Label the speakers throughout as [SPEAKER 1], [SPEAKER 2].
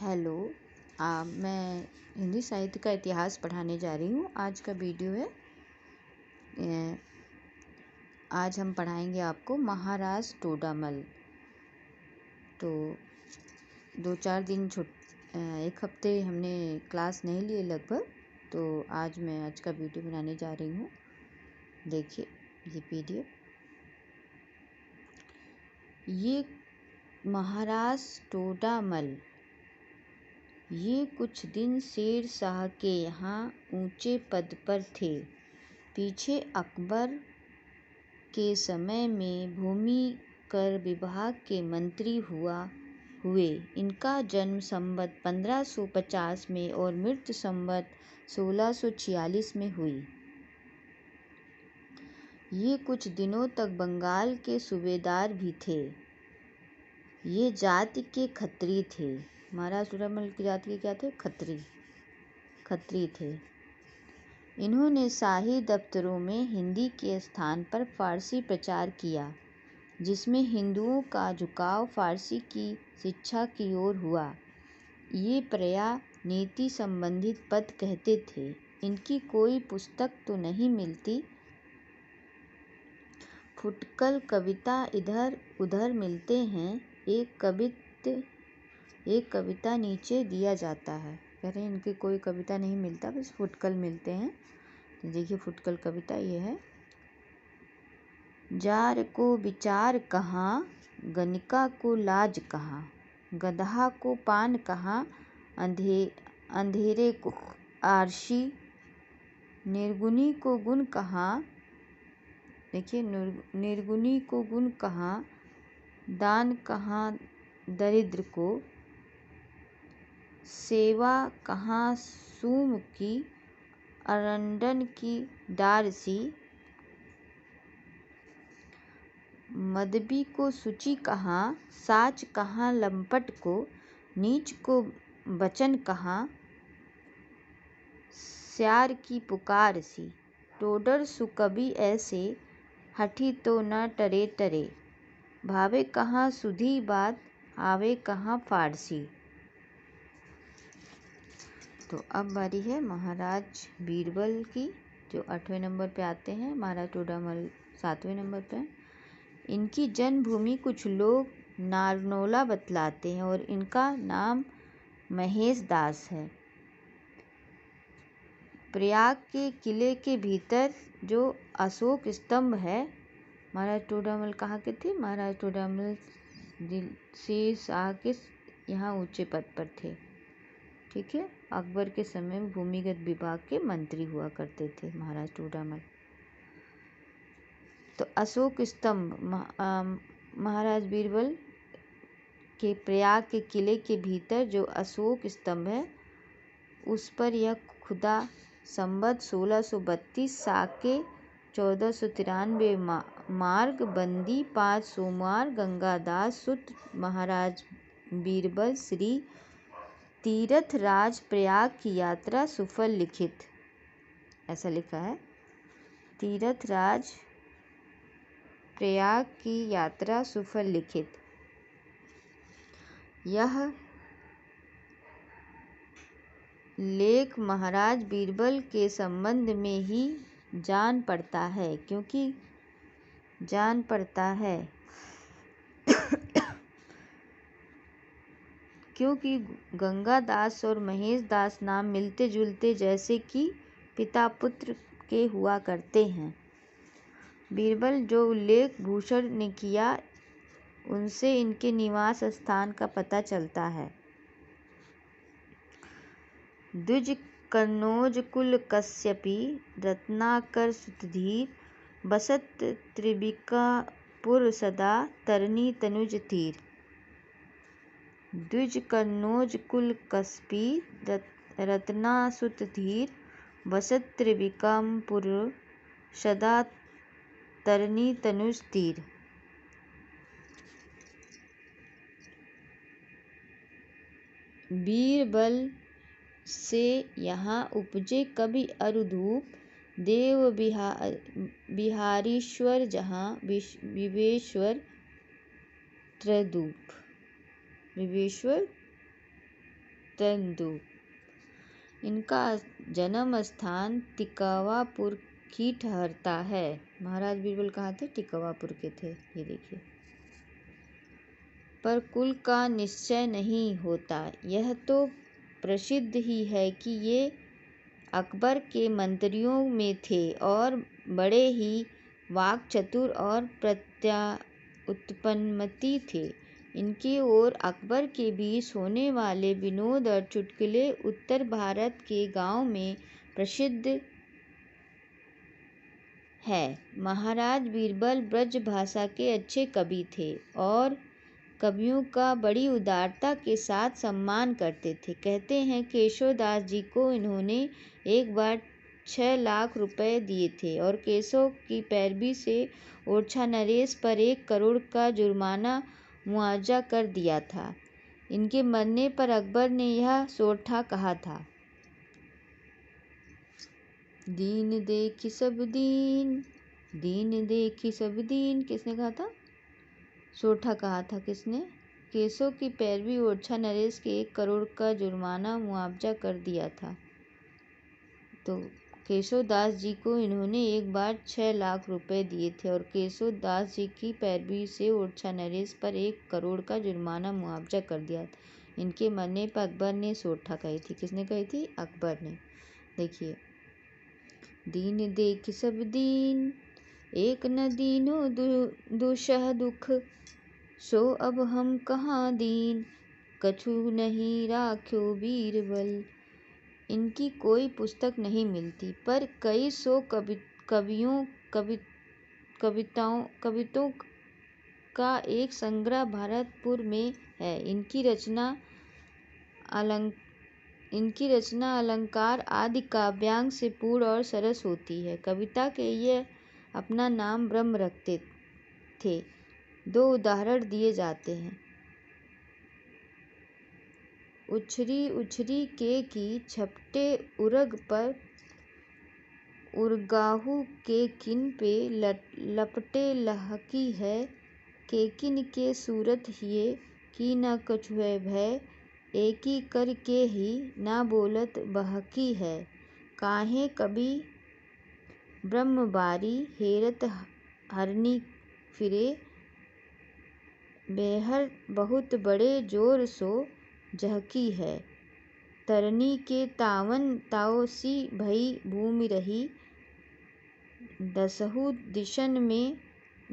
[SPEAKER 1] Hello. मैं हिंदी साहित्य का इतिहास पढ़ाने जा रही हूँ। आज का वीडियो है। आज हम पढ़ाएंगे आपको महाराज टोडामल। तो 2-4 दिन एक हफ्ते हमने क्लास नहीं लिए लगभग। तो आज का वीडियो बनाने जा रही हूँ। देखिए ये पीडीएफ। ये महाराज टोडामल ये कुछ दिन शेर शाह के यहाँ ऊंचे पद पर थे। पीछे अकबर के समय में भूमि कर विभाग के मंत्री हुए। इनका जन्म संवत 1550 में और मृत्यु संवत 1646 में हुई। ये कुछ दिनों तक बंगाल के सूबेदार भी थे। ये जाति के खत्री थे। महाराज टोडामल की जाति के क्या थे? खत्री थे। इन्होंने शाही दफ्तरों में हिंदी के स्थान पर फारसी प्रचार किया, जिसमें हिंदुओं का झुकाव फारसी की शिक्षा की ओर हुआ। ये प्रायः नीति संबंधित पद कहते थे। इनकी कोई पुस्तक तो नहीं मिलती। फुटकल कविता इधर उधर मिलते हैं। एक कविता नीचे दिया जाता है। कह रहे हैं इनकी कोई कविता नहीं मिलता, बस फुटकल मिलते हैं। तो देखिए फुटकल कविता ये है। जार को विचार कहाँ, गणिका को लाज कहाँ, गदहा को पान कहाँ, अंधेरे को आरसी, निर्गुणी को गुण कहाँ। देखिए निर्गुणी को गुण कहाँ, दान कहाँ दरिद्र को, सेवा कहाँ सूम की, अरंडन की डारसी, मदबी को सूची कहाँ, साच कहाँ लंपट को, नीच को बचन कहाँ, स्यार की पुकार सी, टोडर सुकबी ऐसे, हठी तो न टरे टरे, भावे कहाँ सुधी बात, आवे कहाँ फारसी। तो अब बारी है महाराज बीरबल की, जो 8वें नंबर पे आते हैं। महाराज टोडामल 7वें नंबर पे। इनकी जन्मभूमि कुछ लोग नारनौला बतलाते हैं और इनका नाम महेश दास है। प्रयाग के किले के भीतर जो अशोक स्तंभ है, महाराज टोडामल कहाँ के थे? महाराज टोडामल शेर शाह के यहाँ ऊंचे पद पर थे। ठीक है। अकबर के समय में भूमिगत विभाग के मंत्री हुआ करते थे महाराज टोडामल। तो अशोक स्तंभ महाराज बीरबल के प्रयाग के किले के भीतर जो अशोक स्तंभ है, उस पर यह खुदा संवत 1632 साके 1493 मार्ग बंदी 5 सोमवार गंगादास सुत महाराज बीरबल श्री तीरथ राज प्रयाग की यात्रा सुफल लिखित, ऐसा लिखा है। तीरथ राज प्रयाग की यात्रा सुफल लिखित। यह लेख महाराज बीरबल के संबंध में ही जान पड़ता है, क्योंकि गंगादास और महेश दास नाम मिलते जुलते जैसे कि पिता पुत्र के हुआ करते हैं। बीरबल जो उल्लेख भूषण ने किया, उनसे इनके निवास स्थान का पता चलता है। द्विज कन्नौज कुल कश्यपी, रत्नाकर सुतधीर, बसत त्रिविक्रमपुर सदा, तरनी तनुज तीर। द्विज कन्नौज कुल कश्यपी, रत्ना सुत धीर, बसत त्रिविक्रमपुर सदा, तरनी तनुज तीर। बीरबल से यहाँ उपजे कवि अरुधूप, देव बिहारीश्वर जहाँ विवेश्वर त्रदूप। तेंदु। इनका जन्म स्थान टिकवापुर की ठहरता है। महाराज बीरबल कहाँ थे? टिकवापुर के थे। ये देखिए। पर कुल का निश्चय नहीं होता। यह तो प्रसिद्ध ही है कि ये अकबर के मंत्रियों में थे और बड़े ही वाक्चतुर और उत्पन्नमति थे। इनके और अकबर के बीच होने वाले विनोद और चुटकुले उत्तर भारत के गांव में प्रसिद्ध है। महाराज बीरबल ब्रज भाषा के अच्छे कवि थे और कवियों का बड़ी उदारता के साथ सम्मान करते थे। कहते हैं केशवदास जी को इन्होंने एक बार 6 लाख रुपए दिए थे और केशव की पैरवी से ओरछा नरेश पर 1 करोड़ का जुर्माना मुआवजा कर दिया था। इनके मरने पर अकबर ने यह सोरठा कहा था, दीन देखी सब दीन, दीन देखी सब दीन। किसने कहा था? सोरठा कहा था। किसने? केशव की पैरवी ओरछा नरेश के 1 करोड़ का जुर्माना मुआवजा कर दिया था। तो केशवदास जी को इन्होंने एक बार 6 लाख रुपए दिए थे और केशवदास जी की पैरवी से ओरछा नरेश पर 1 करोड़ का जुर्माना मुआवजा कर दिया था। इनके मरने पर अकबर ने सोरठा कही थी। किसने कही थी? अकबर ने। देखिए, दीन देख सब दीन, एक न दीनो दुसह दुख, सो अब हम कहाँ दीन, कछु नहीं राख्यो बीरबल। इनकी कोई पुस्तक नहीं मिलती, पर कई सौ कविताओं का एक संग्रह भरतपुर में है। इनकी रचना अलंकार आदि काव्यांग से पूर्ण और सरस होती है। कविता के ये अपना नाम ब्रह्म रखते थे। 2 उदाहरण दिए जाते हैं। उछरी उछरी के की छपटे उरग पर, उरगाहू के किन पे लपटे लहकी है, केकिन के सूरत हिये की न कछुए भय, एकी कर के ही ना बोलत बहकी है, काहे कभी ब्रह्मबारी हेरत हरनी फिरे, बेहर बहुत बड़े जोर सो झहकी है, तरनी के तावन ताओसी भई भूमि रही, दसहु दिशन में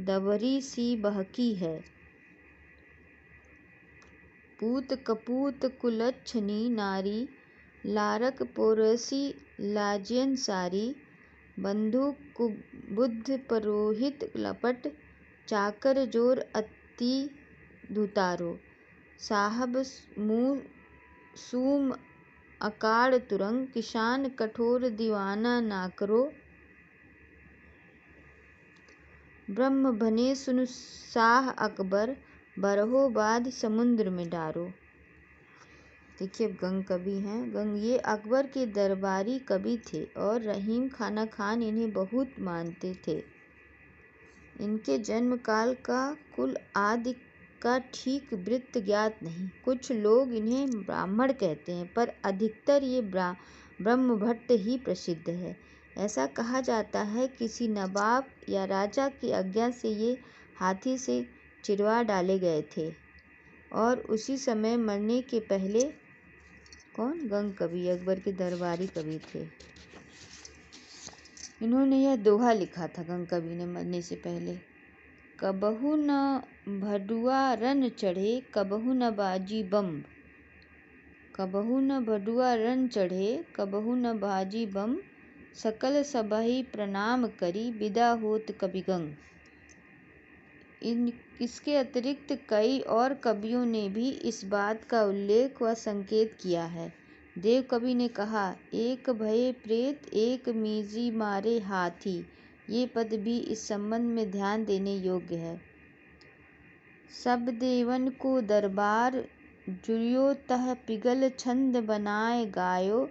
[SPEAKER 1] दबरी सी बहकी है, पूत कपूत कुलच्छनी नारी, लारक पोरसी लाजियन सारी, बंधु कुबुद्ध पुरोहित लपट, चाकर जोर अति धुतारो, साहब मुँह सूम अकाड़ तुरंग, किसान कठोर दीवाना नाकरो, ब्रह्म भने सुन शाह अकबर, बरहो बाद समुद्र में डारो। देखिए, गंग कवि हैं। गंग ये अकबर के दरबारी कवि थे और रहीम खाना खान इन्हें बहुत मानते थे। इनके जन्म काल का कुल आदि का ठीक वृत्त ज्ञात नहीं। कुछ लोग इन्हें ब्राह्मण कहते हैं, पर अधिकतर ये ब्रह्मभट्ट ही प्रसिद्ध है। ऐसा कहा जाता है किसी नवाब या राजा की आज्ञा से ये हाथी से चिरवा डाले गए थे और उसी समय मरने के पहले कौन? गंग कवि अकबर के दरबारी कवि थे। इन्होंने यह दोहा लिखा था गंग कवि ने मरने से पहले, कबहू न भडुआ रन चढ़े, कबहू न बाजी बम, कबहू न भडुआ रन चढ़े, कबहू न बाजी बम, सकल सबहि प्रणाम करी, विदा होत कबि गंग। इसके अतिरिक्त कई और कवियों ने भी इस बात का उल्लेख व संकेत किया है। देव कवि ने कहा, एक भये प्रेत एक मीजी मारे हाथी। ये पद भी इस संबंध में ध्यान देने योग्य है। सब देवन को दरबार जुड़ियो, तह पिगल छंद बनाए गायो,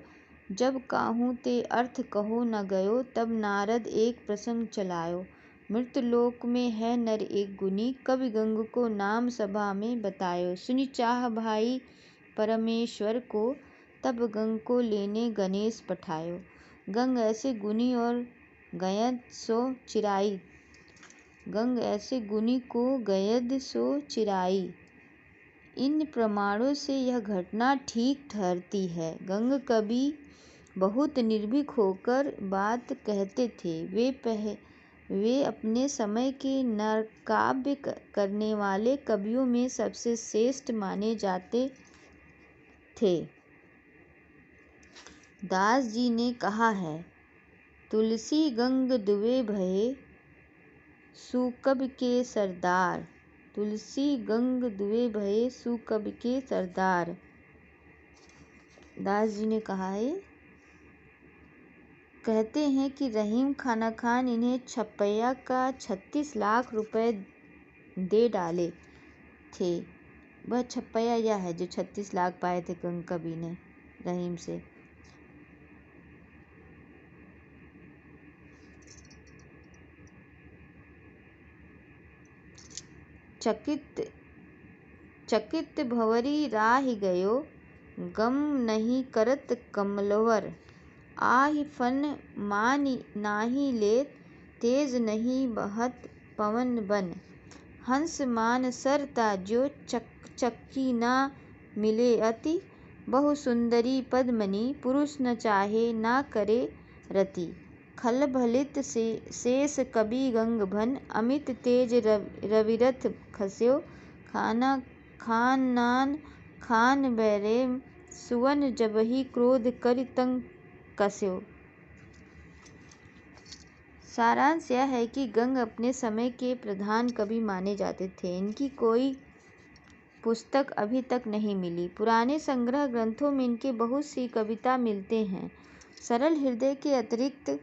[SPEAKER 1] जब काहू ते अर्थ कहो न गयो, तब नारद एक प्रसंग चलायो, मृतलोक में है नर एक गुनी, कवि गंग को नाम सभा में बतायो, सुनि चाह भाई परमेश्वर को, तब गंग को लेने गणेश पठायो। गंग ऐसे गुनी और गयद सो चिराई। गंग ऐसे गुनी को गयद सो चिराई। इन प्रमाणों से यह घटना ठीक ठहरती है। गंग कवि बहुत निर्भीक होकर बात कहते थे। वे अपने समय के नरकाव्य करने वाले कवियों में सबसे श्रेष्ठ माने जाते थे। दास जी ने कहा है, तुलसी गंग दुबे भये सुकवि के सरदार। तुलसी गंग दुबे भये सुकवि के सरदार। दास जी ने कहा है, कहते हैं कि रहीम खाना खान इन्हें छपैया का 36 लाख रुपए दे डाले थे। वह छपैया यह है जो 36 लाख पाए थे गंग कवि ने रहीम से। चकित भंवरी राहि गयो, गम नहीं करत कमलवर। आहि फन मानि नाही लेत, तेज नहीं बहत पवन बन। हंस मान सर ताज्यो चक्की ना मिले अति। बहु सुंदरी पद्मनि पुरुष न चाहे ना करे रति। खलभलित शेष कबि गंग भन, अमित तेज रविरथ खस्यो। खानान खान बैरेम सुवन, जबहि क्रोध करि तंग कस्यो। सारांश यह है कि गंग अपने समय के प्रधान कवि माने जाते थे। इनकी कोई पुस्तक अभी तक नहीं मिली। पुराने संग्रह ग्रंथों में इनके बहुत सी कविता मिलते हैं। सरल हृदय के अतिरिक्त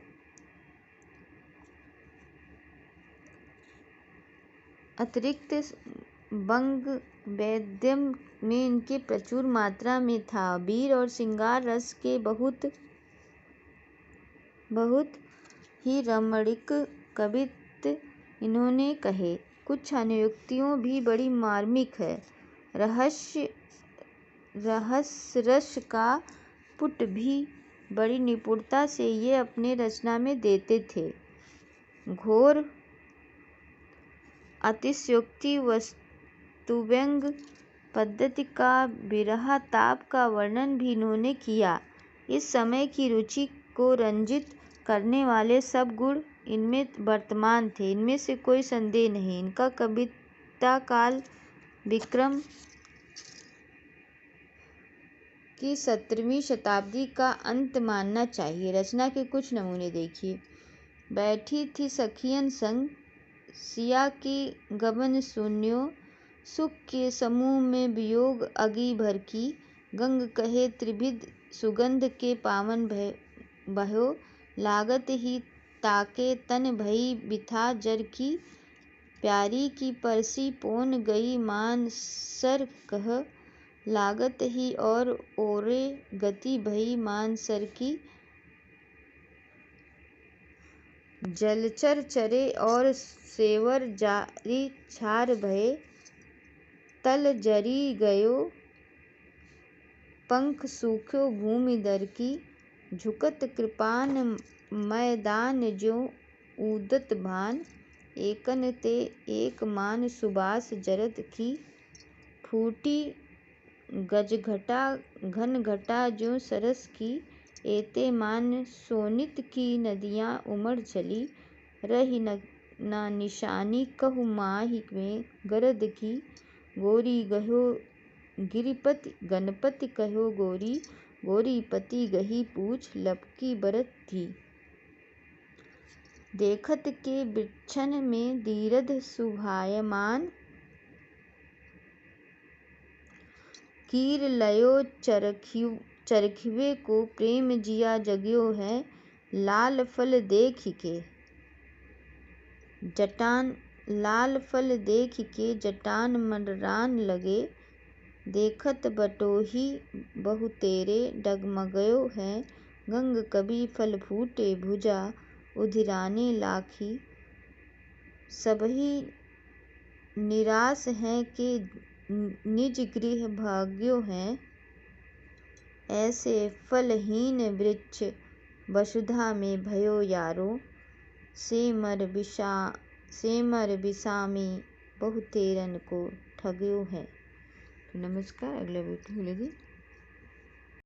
[SPEAKER 1] बंग वैद्यम में इनके प्रचुर मात्रा में था। वीर और श्रृंगार रस के बहुत ही रमणीक कवित्व इन्होंने कहे। कुछ अनुक्तियाँ भी बड़ी मार्मिक है। रहस्य रस का पुट भी बड़ी निपुणता से ये अपने रचना में देते थे। घोर अतिशयोक्ति, वस्तुव्यंग पद्धति का, विरह ताप का वर्णन भी इन्होंने किया। इस समय की रुचि को रंजित करने वाले सब गुण इनमें वर्तमान थे, इनमें से कोई संदेह नहीं। इनका कविता काल विक्रम की 17वीं शताब्दी का अंत मानना चाहिए। रचना के कुछ नमूने देखिए। बैठी थी सखियन संग, सिया की गबन सुन्यो। सुख के समूह में वियोग अगी भर की। गंग कहे त्रिविध सुगंध के पावन भयो। लागत ही ताके तन भई बिथा जर की। प्यारी की परसी पोन गई मान सर कह। लागत ही और ओरे गति भई मान सर की। जलचर चरे और सेवर जारी छार भये। तल जरी गयो पंख सूख्यो भूमि दर की। झुकत कृपान मैदान ज्यों ऊदत भान। एकन ते एक मान सुबास जरद की। फूटी गजघटा घन घटा ज्यों सरस की। एते मान सोनित की नदियाँ उमड़ चली। रही ना निशानी कहु माहि में गरद की। गोरी गयो गिरिपति गणपति कहो गोरी। गोरी पति गही पूछ लपकी बरत थी। देखत के वृक्षन में दीरध सुभायमान। कीर लयो चरखिवे को प्रेम जिया जग्यो है। लाल फल देख के जटान मंडरान लगे। देखत बटोही बहुतेरे डगमगयो है। गंग कवि फल फूटे भुजा उधिराने लाखी। सबही निराश हैं के निज गृह भाग्यो हैं। ऐसे फलहीन वृक्ष वसुधा में भयो यारो। सेमर बिसामी बहुतेरन को ठग्यो है। तो नमस्कार, अगला वीडियो मिलेगी।